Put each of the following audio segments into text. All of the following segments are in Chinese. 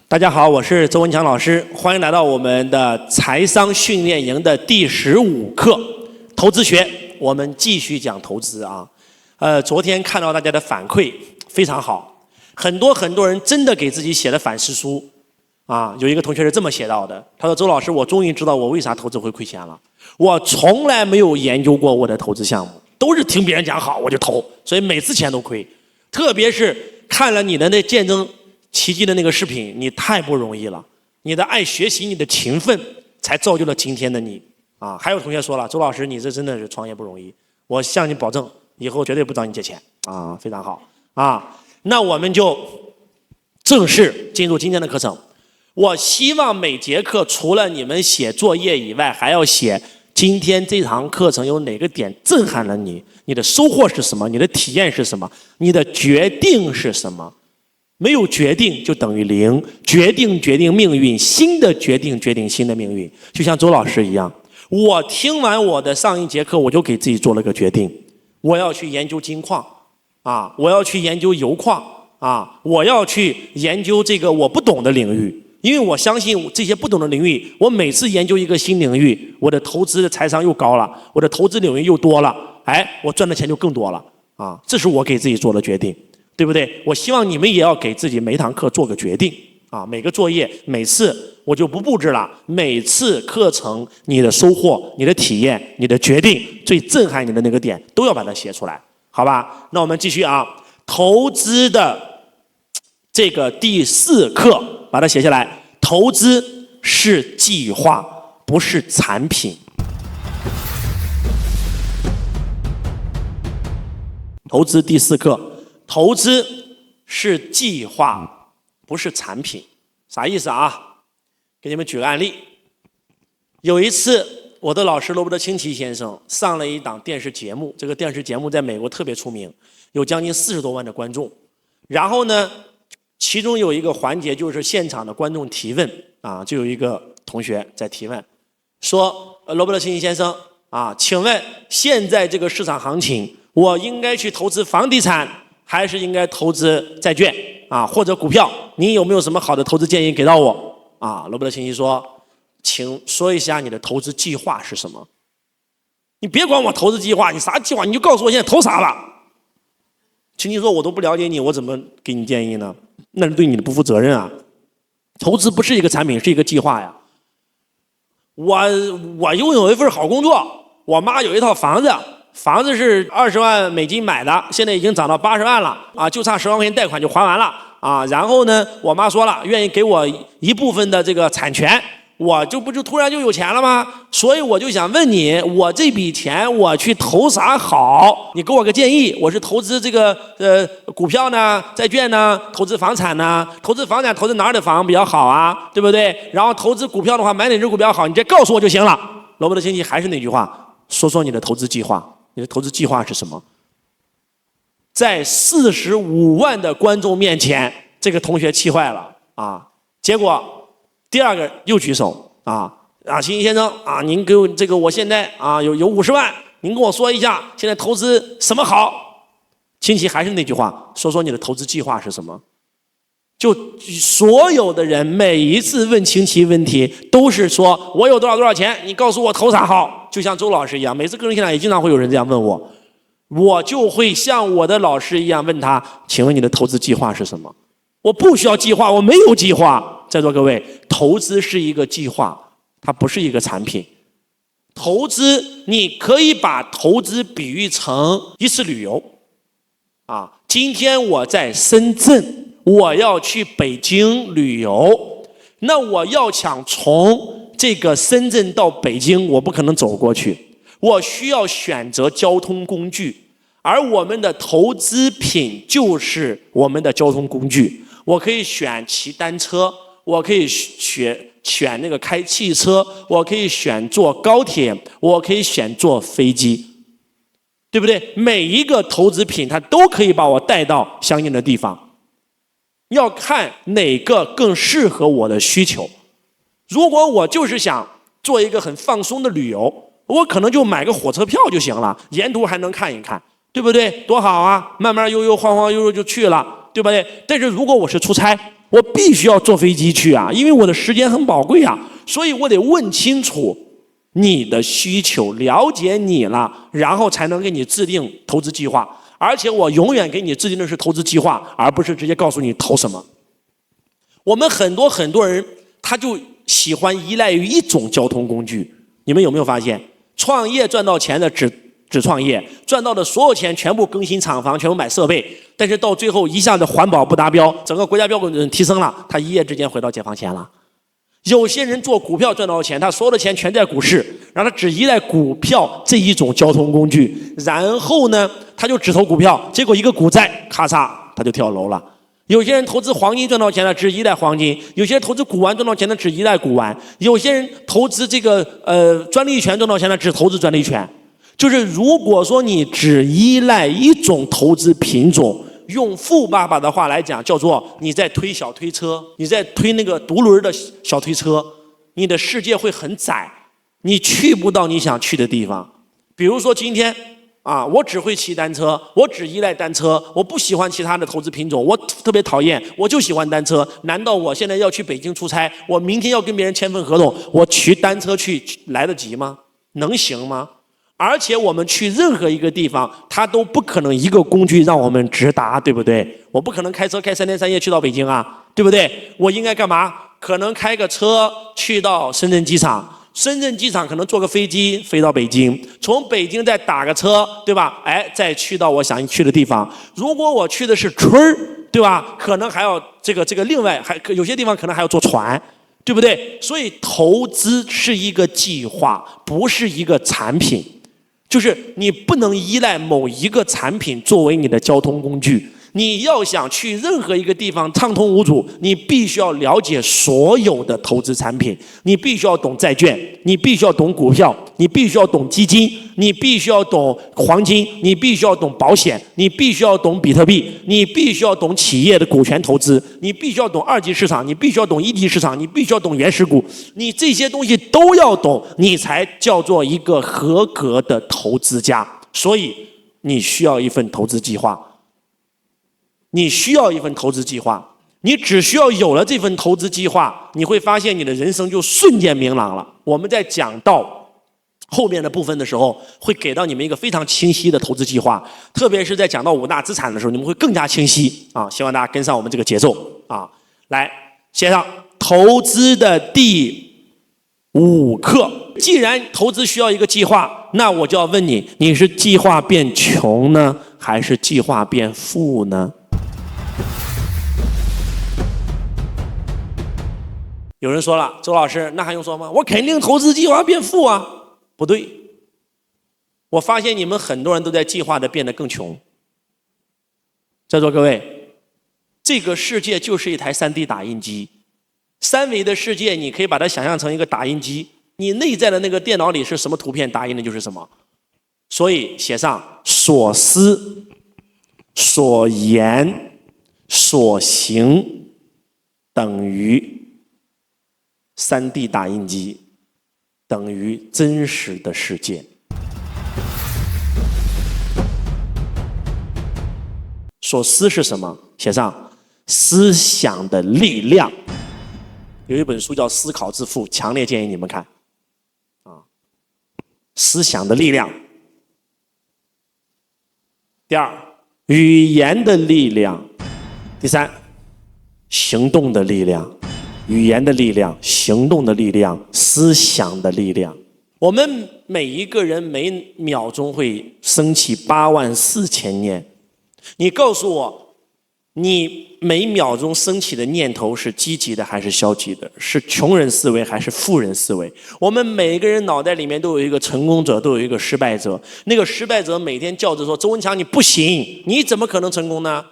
大家好，我是周文强老师，欢迎来到我们的财商训练营的第15课投资学。我们继续讲投资啊。昨天看到大家的反馈非常好，很多人真的给自己写了反思书啊。有一个同学是这么写到的，他说：“周老师，我终于知道我为啥投资会亏钱了。我从来没有研究过我的投资项目，都是听别人讲好我就投，所以每次钱都亏。特别是看了你的那见证奇迹的那个视频，你太不容易了。你的爱学习，你的勤奋，才造就了今天的你啊！还有同学说了，周老师，你这真的是创业不容易，我向你保证，以后绝对不找你借钱啊！非常好啊！那我们就正式进入今天的课程。我希望每节课除了你们写作业以外，还要写今天这堂课程有哪个点震撼了你，你的收获是什么，你的体验是什么，你的决定是什么。没有决定就等于零，决定决定命运，新的决定决定新的命运。就像周老师一样，我听完我的上一节课，我就给自己做了个决定，我要去研究金矿啊，我要去研究油矿啊，我要去研究这个我不懂的领域，因为我相信这些不懂的领域，我每次研究一个新领域，我的投资的财商又高了，我的投资领域又多了，我赚的钱就更多了啊，这是我给自己做的决定。对不对？我希望你们也要给自己每一堂课做个决定啊！每个作业，每次我就不布置了。每次课程，你的收获、你的体验、你的决定，最震撼你的那个点，都要把它写出来，好吧？那我们继续啊，投资的这个第4课，把它写下来。投资是计划，不是产品。投资第4课。投资是计划，不是产品，啥意思啊？给你们举个案例。有一次，我的老师罗伯特清崎先生上了一档电视节目，这个电视节目在美国特别出名，有将近40多万的观众。然后呢，其中有一个环节就是现场的观众提问啊，就有一个同学在提问，说：“罗伯特清崎先生啊，请问现在这个市场行情，我应该去投资房地产？”还是应该投资债券啊，或者股票？您有没有什么好的投资建议给到我啊？罗伯特清崎说：“请说一下你的投资计划是什么？你别管我投资计划，你啥计划你就告诉我现在投啥吧。”清崎说：“我都不了解你，我怎么给你建议呢？那是对你的不负责任啊！投资不是一个产品，是一个计划呀。我拥有一份好工作，我妈有一套房子。”房子是20万美金买的，现在已经涨到80万了啊，就差10万块钱贷款就还完了啊。然后呢，我妈说了，愿意给我一部分的这个产权，我就突然就有钱了吗？所以我就想问你，我这笔钱我去投啥好？你给我个建议。我是投资这个股票呢，债券呢，投资房产呢？投资房产投资哪儿的房比较好啊？对不对？然后投资股票的话，买哪只股票好？你再告诉我就行了。罗伯特清崎还是那句话，说说你的投资计划。你的投资计划是什么？在45万的观众面前，这个同学气坏了啊！结果第2个又举手清崎先生啊，您给我这个，我现在啊有50万，您跟我说一下，现在投资什么好？清崎还是那句话，说说你的投资计划是什么？就所有的人每一次问清崎问题，都是说我有多少钱，你告诉我投啥好。就像周老师一样，每次个人现场也经常会有人这样问我，我就会像我的老师一样问他，请问你的投资计划是什么？我不需要计划，我没有计划。在座各位，投资是一个计划，它不是一个产品。投资你可以把投资比喻成一次旅游啊，今天我在深圳，我要去北京旅游，那我要想从这个深圳到北京，我不可能走过去，我需要选择交通工具，而我们的投资品就是我们的交通工具。我可以选骑单车，我可以选那个开汽车，我可以选坐高铁，我可以选坐飞机，对不对？每一个投资品它都可以把我带到相应的地方，要看哪个更适合我的需求。如果我就是想做一个很放松的旅游，我可能就买个火车票就行了，沿途还能看一看，对不对？多好啊，慢慢悠悠晃晃悠悠就去了，对不对？但是如果我是出差，我必须要坐飞机去啊，因为我的时间很宝贵啊，所以我得问清楚你的需求，了解你了，然后才能给你制定投资计划。而且我永远给你制定的是投资计划，而不是直接告诉你投什么。我们很多人他就喜欢依赖于一种交通工具，你们有没有发现，创业赚到钱的只创业，赚到的所有钱全部更新厂房，全部买设备，但是到最后一下子环保不达标，整个国家标准提升了，他一夜之间回到解放前了。有些人做股票赚到钱，他所有的钱全在股市，然后他只依赖股票这一种交通工具，然后呢他就只投股票，结果一个股灾咔嚓他就跳楼了。有些人投资黄金赚到钱了，只依赖黄金；有些人投资古玩赚到钱的，只依赖古玩；有些人投资这个专利权赚到钱的，只投资专利权。就是如果说你只依赖一种投资品种，用富爸爸的话来讲，叫做你在推小推车，你在推那个独轮的小推车，你的世界会很窄，你去不到你想去的地方。比如说今天啊，我只会骑单车，我只依赖单车，我不喜欢其他的投资品种，我特别讨厌，我就喜欢单车。难道我现在要去北京出差，我明天要跟别人签份合同，我骑单车去来得及吗？能行吗？而且我们去任何一个地方，它都不可能一个工具让我们直达，对不对？我不可能开车开3天3夜去到北京啊，对不对？我应该干嘛？可能开个车去到深圳机场，深圳机场可能坐个飞机飞到北京，从北京再打个车，对吧？再去到我想去的地方。如果我去的是村儿，对吧？可能还要这个另外还有些地方可能还要坐船，对不对？所以投资是一个计划，不是一个产品。就是你不能依赖某一个产品作为你的交通工具，你要想去任何一个地方畅通无阻，你必须要了解所有的投资产品，你必须要懂债券，你必须要懂股票，你必须要懂基金，你必须要懂黄金，你必须要懂保险，你必须要懂比特币，你必须要懂企业的股权投资，你必须要懂二级市场，你必须要懂一级市场，你必须要懂原始股，你这些东西都要懂，你才叫做一个合格的投资家。所以你需要一份投资计划，你需要一份投资计划，你只需要有了这份投资计划，你会发现你的人生就瞬间明朗了。我们在讲到后面的部分的时候，会给到你们一个非常清晰的投资计划，特别是在讲到5大资产的时候，你们会更加清晰啊！希望大家跟上我们这个节奏啊！来，写上投资的第5课。既然投资需要一个计划，那我就要问你，你是计划变穷呢，还是计划变富呢？有人说了，周老师，那还用说吗？我肯定投资计划变富啊！不对，我发现你们很多人都在计划的变得更穷。在座各位，这个世界就是一台3D 打印机，3维的世界你可以把它想象成一个打印机，你内在的那个电脑里是什么图片，打印的就是什么。所以写上所思、所言、所行等于3D 打印机，等于真实的世界。所思是什么？写上思想的力量。有一本书叫《思考致富》，强烈建议你们看。思想的力量。第2，语言的力量。第3，行动的力量。语言的力量，行动的力量，思想的力量。我们每一个人每秒钟会升起84000念。你告诉我，你每秒钟升起的念头是积极的还是消极的？是穷人思维还是富人思维？我们每个人脑袋里面都有一个成功者，都有一个失败者。那个失败者每天叫着说：“周文强，你不行，你怎么可能成功呢？”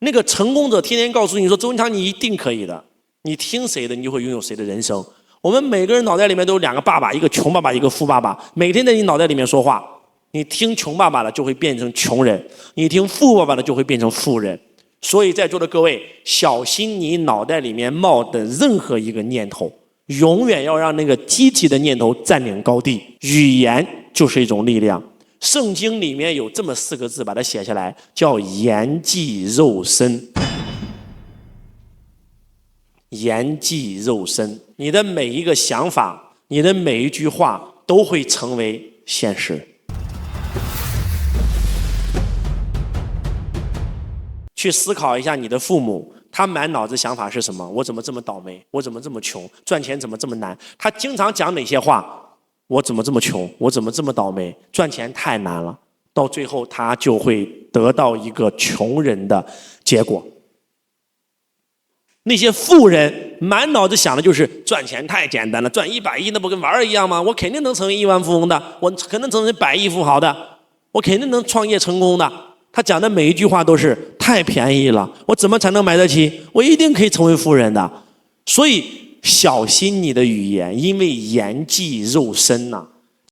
那个成功者天天告诉你说：“周文强，你一定可以的。”你听谁的，你就会拥有谁的人生。我们每个人脑袋里面都有2个爸爸，一个穷爸爸，一个富爸爸，每天在你脑袋里面说话。你听穷爸爸的就会变成穷人，你听富爸爸的就会变成富人。所以在座的各位，小心你脑袋里面冒的任何一个念头，永远要让那个积极的念头占领高地。语言就是一种力量。圣经里面有这么4个字，把它写下来，叫言既肉身。言既肉身，你的每一个想法，你的每一句话都会成为现实。去思考一下你的父母，他满脑子想法是什么？我怎么这么倒霉？我怎么这么穷？赚钱怎么这么难？他经常讲哪些话？我怎么这么穷？我怎么这么倒霉？赚钱太难了。到最后，他就会得到一个穷人的结果。那些富人满脑子想的就是赚钱太简单了，赚100亿那不跟玩儿一样吗？我肯定能成为亿万富翁的，我肯定成为100亿富豪的，我肯定能创业成功的。他讲的每一句话都是太便宜了，我怎么才能买得起？我一定可以成为富人的。所以小心你的语言，因为言既肉身呐。